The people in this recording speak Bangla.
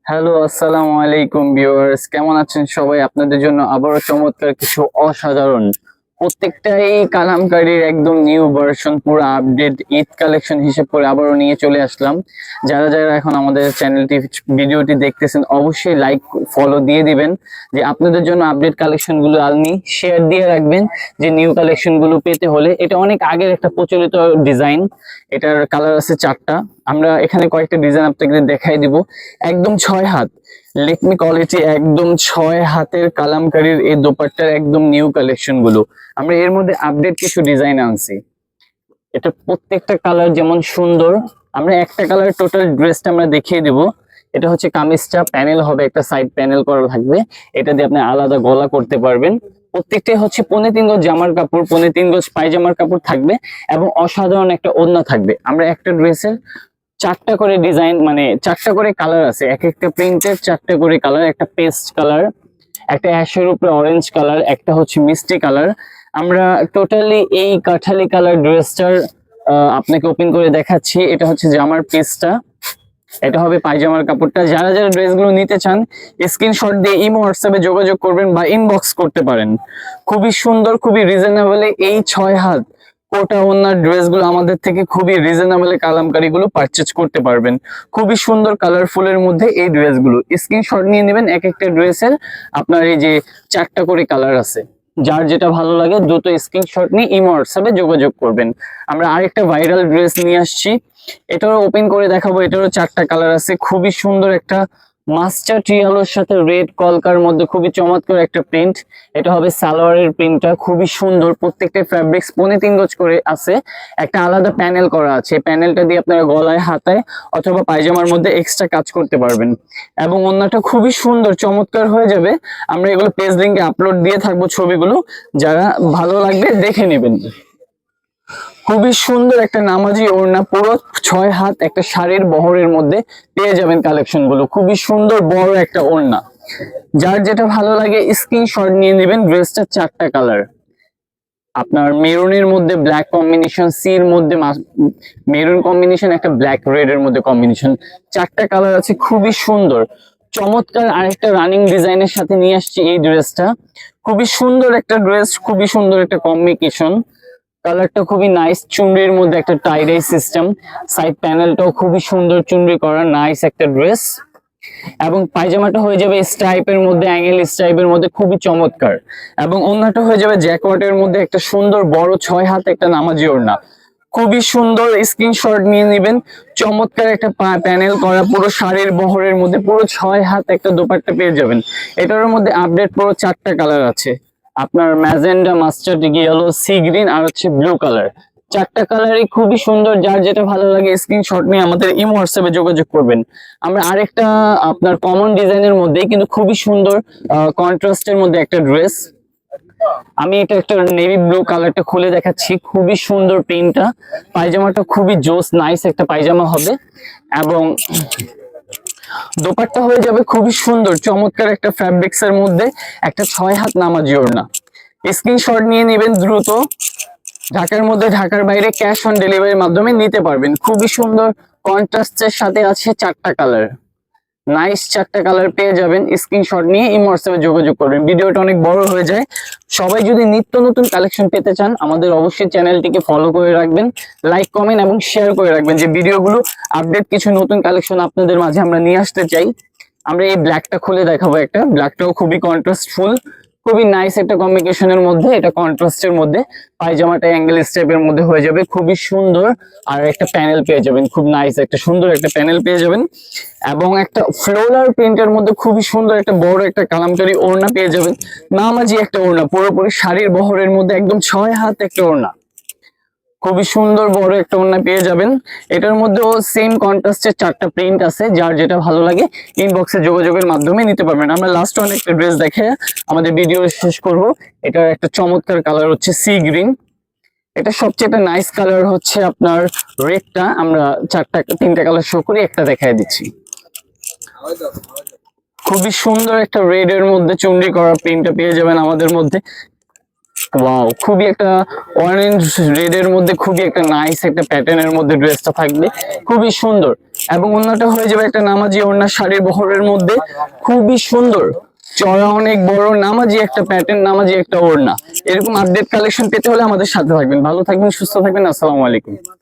হ্যালো, আসসালামু আলাইকুম ভিউয়ার্স, কেমন আছেন সবাই? আপনাদের জন্য আবারও চমৎকার কিছু অসাধারণ প্রত্যেকটাই কালামকারীর একদম নিউ ভার্সন পুরো আপডেট ঈদ কালেকশন হিসেব করে আবারও নিয়ে চলে আসলাম। যারা যারা এখন আমাদের চ্যানেলটি ভিডিওটি দেখতেছেন অবশ্যই লাইক ফলো দিয়ে দিবেন, যে আপনাদের জন্য আপডেট কালেকশন গুলো আমি শেয়ার দিয়ে রাখবেন। যে নিউ কালেকশন গুলো পেতে হলে, এটা অনেক আগের একটা প্রচলিত ডিজাইন, এটার কালার আছে চারটা। আমরা এখানে কয়েকটা ডিজাইন আপনাদের দেখাই দিব। একদম 6 হাত লেকমি কোয়ালিটি, একদম 6 হাতের কালামকারীর এই দোপাট্টার একদম নিউ কালেকশন গুলো আমরা এর মধ্যে আপডেট কিছু ডিজাইন আনছি। এটা প্রত্যেকটা কালার যেমন সুন্দর, আমরা একটা কালার টোটাল ড্রেসটা আমরা দেখিয়ে দিব। এটা হচ্ছে কামিজটা, প্যানেল হবে, একটা সাইড প্যানেল করা থাকবে, এটা দিয়ে আপনি আলাদা গলা করতে পারবেন। প্রত্যেকটাই হচ্ছে 3.5 গজ জামার কাপড়, 3.5 গজ পায়জামার কাপড় থাকবে এবং অসাধারণ একটা ওড়না থাকবে। আমরা একটা ড্রেসের চারটা করে ডিজাইন, মানে চারটা করে কালার আছে, এক একটা প্রিন্টের চারটা করে কালার, একটা পেস্ট কালার, একটা অ্যাশের উপরে অরেঞ্জ কালার, একটা হচ্ছে মিষ্টি কালার। আমরা টোটালি এই কাঠালি কালার ড্রেসটার আপনাকে ওপেন করে দেখাচ্ছি। এটা হচ্ছে জামার পিসটা, এটা হবে পায়জামার কাপড়টা। যারা যারা ড্রেসগুলো নিতে চান স্ক্রিনশট দিয়ে ইমো হোয়াটসঅ্যাপে যোগাযোগ করবেন বা ইনবক্স করতে পারেন। খুবই সুন্দর, খুবই রিজনেবলে এই 6 হাত কোটা ওনার ড্রেসগুলো আমাদের থেকে খুবই রিজনেবলে কালামকারীগুলো পারচেজ করতে পারবেন। খুবই সুন্দর কালারফুলের মধ্যে এই ড্রেসগুলো স্ক্রিনশট নিয়ে নেবেন। এক একটা ড্রেসের আপনার এই যে চারটা করে কালার আছে, যার যেটা ভালো লাগে দ্রুত স্ক্রিনশট নিয়ে ইমো হোয়াটসঅ্যাপে যোগাযোগ করবেন। আমরা আরেকটা ভাইরাল ড্রেস নিয়ে আসছি, এটারও ওপেন করে দেখাবো। এটারও চারটা কালার আছে, খুবই সুন্দর একটা মাস্টার্ড ইয়েলোর সাথে রেড কলকার মধ্যে খুবই চমৎকার একটা প্রিন্ট। এটা হবে সালোয়ারের প্রিন্টটা, খুবই সুন্দর। প্রত্যেকটা ফ্যাব্রিক্স 3.5 গজ করে আছে, একটা আলাদা প্যানেল করা আছে। প্যানেলটা দিয়ে আপনারা গলায়, হাতায় অথবা পায়জামার মধ্যে এক্সট্রা কাজ করতে পারবেন এবং ওড়নাটা খুবই সুন্দর চমৎকার হয়ে যাবে। আমরা এগুলো পেজ লিঙ্কে আপলোড দিয়ে থাকবো ছবিগুলো, যারা ভালো লাগবে দেখে নেবেন। খুবই সুন্দর একটা নামাজি ওড়না, পুরো 6 হাত একটা শাড়ির বহরের মধ্যে পেয়ে যাবেন কালেকশন গুলো। খুবই সুন্দর বড় একটা ওড়না, যার যেটা ভালো লাগে স্ক্রিনশট নিয়ে নেবেন। ড্রেসটা চারটা কালার, আপনার মেরুনের মধ্যে ব্ল্যাক কম্বিনেশন, সির মধ্যে মেরুন কম্বিনেশন, একটা ব্ল্যাক রেড এর মধ্যে কম্বিনেশন, চারটা কালার আছে। খুবই সুন্দর চমৎকার আরেকটা রানিং ডিজাইনের সাথে নিয়ে আসছি এই ড্রেসটা। খুবই সুন্দর একটা ড্রেস, খুবই সুন্দর একটা কম্বিনেশন, কালারটা খুবই নাইস। চুনরির মধ্যে একটা টাইডাই সিস্টেম, সাইড প্যানেলটাও খুবই সুন্দর চুনরি করা, নাইস একটা ড্রেস। এবং পায়জামাটা হয়ে যাবে স্ট্রাইপের মধ্যে, অ্যাঙ্গেল স্ট্রাইপের মধ্যে খুবই চমৎকার। এবং ওড়নাটা হয়ে যাবে জ্যাকওয়াটের মধ্যে একটা সুন্দর বড় 6 হাত একটা নামাজি ওড়না, খুবই সুন্দর। স্ক্রিনশট নিয়ে নেবেন। চমৎকার একটা প্যানেল করা পুরো শাড়ির বহরের মধ্যে পুরো 6 হাত একটা দোপাট্টা পেয়ে যাবেন। এটার মধ্যে আপডেট পুরো চারটা কালার আছে, আপনার magenta, mustard yellow, sea green আর হচ্ছে ব্লু কালার। চারটা কালারই খুবই সুন্দর, যার যেটা ভালো লাগে স্ক্রিনশট নিয়ে আমাদের ইমো হোয়াটসঅ্যাপে যোগাযোগ করবেন। আমরা আরেকটা আপনার কমন ডিজাইনের মধ্যে কিন্তু খুবই সুন্দর কন্ট্রাস্টের মধ্যে একটা ড্রেস, আমি এটা একটা নেভি ব্লু কালারটা খুলে দেখাচ্ছি। খুবই সুন্দর প্রিন্টটা, পায়জামাটা খুবই জোস নাইস একটা পায়জামা হবে এবং দোপাট্টা হয়ে যাবে খুবই সুন্দর চমৎকার একটা ফ্যাব্রিক্স এর মধ্যে একটা 6 হাত নামাজি ওড়না। স্ক্রিনশট নিয়ে নেবেন দ্রুত। ঢাকার মধ্যে, ঢাকার বাইরে ক্যাশ অন ডেলিভারির মাধ্যমে নিতে পারবেন। খুবই সুন্দর কন্ট্রাস্টের সাথে আছে চারটা কালার, নাইস চারটা কালার পেয়ে যাবেন। স্ক্রিনশট নিয়ে এই হোয়াটসঅ্যাপে যোগাযোগ করবেন। ভিডিওটা অনেক বড় হয়ে যায়। সবাই যদি নিত্য নতুন কালেকশন পেতে চান আমাদের অবশ্যই চ্যানেলটিকে ফলো করে রাখবেন, লাইক কমেন্ট এবং শেয়ার করে রাখবেন, যে ভিডিওগুলো আপডেট কিছু নতুন কালেকশন আপনাদের মাঝে আমরা নিয়ে আসতে চাই। আমরা এই ব্ল্যাকটা খুলে দেখাবো, একটা ব্ল্যাকটাও খুবই কন্ট্রাস্টফুল, খুবই নাইস একটা কম্বিনেশনের মধ্যে, এটা কন্ট্রাস্টের মধ্যে। পায়জামাটা অ্যাঙ্গেল স্টেপের মধ্যে হয়ে যাবে, খুবই সুন্দর। আর একটা প্যানেল পেয়ে যাবেন, খুব নাইস একটা সুন্দর একটা প্যানেল পেয়ে যাবেন এবং একটা ফ্লোরাল প্রিন্টের মধ্যে খুবই সুন্দর একটা বড় একটা কালামকারী ওড়না পেয়ে যাবেন। নামাজি একটা ওড়না, পুরোপুরি শাড়ির বহরের মধ্যে একদম 6 হাত একটা ওড়না, খুবই সুন্দর বড় একটা ওড়না পেয়ে যাবেন। এটার মধ্যেও সেম কন্ট্রাস্টের চারটা প্রিন্ট আছে, যার যেটা ভালো লাগে ইনবক্সে যোগাযোগের মাধ্যমে নিতে পারবেন। আমরা লাস্ট ওয়ান একটা ড্রেস দেখে আমাদের ভিডিও শেষ করব। এটার একটা চমৎকার কালার হচ্ছে সি গ্রিন, এটা সবচেয়ে একটা নাইস কালার হচ্ছে আপনার রেডটা। আমরা তিনটা কালার শো করি, একটা দেখায় দিচ্ছি। খুবই সুন্দর একটা রেড এর মধ্যে চুনরি করা প্রিন্টটা পেয়ে যাবেন আমাদের মধ্যে। ওয়াও, খুবই একটা অরেঞ্জ রেড এর মধ্যে খুবই একটা নাইস একটা প্যাটার্নের মধ্যে ড্রেসটা থাকবে, খুবই সুন্দর। এবং ওড়নাটা হয়ে যাবে একটা নামাজি ওড়না শাড়ির বহরের মধ্যে, খুবই সুন্দর চড়া, অনেক বড় নামাজি একটা প্যাটার্ন, নামাজি একটা ওড়না। এরকম আপডেট কালেকশন পেতে হলে আমাদের সাথে থাকবেন। ভালো থাকবেন, সুস্থ থাকবেন। আসসালামু আলাইকুম।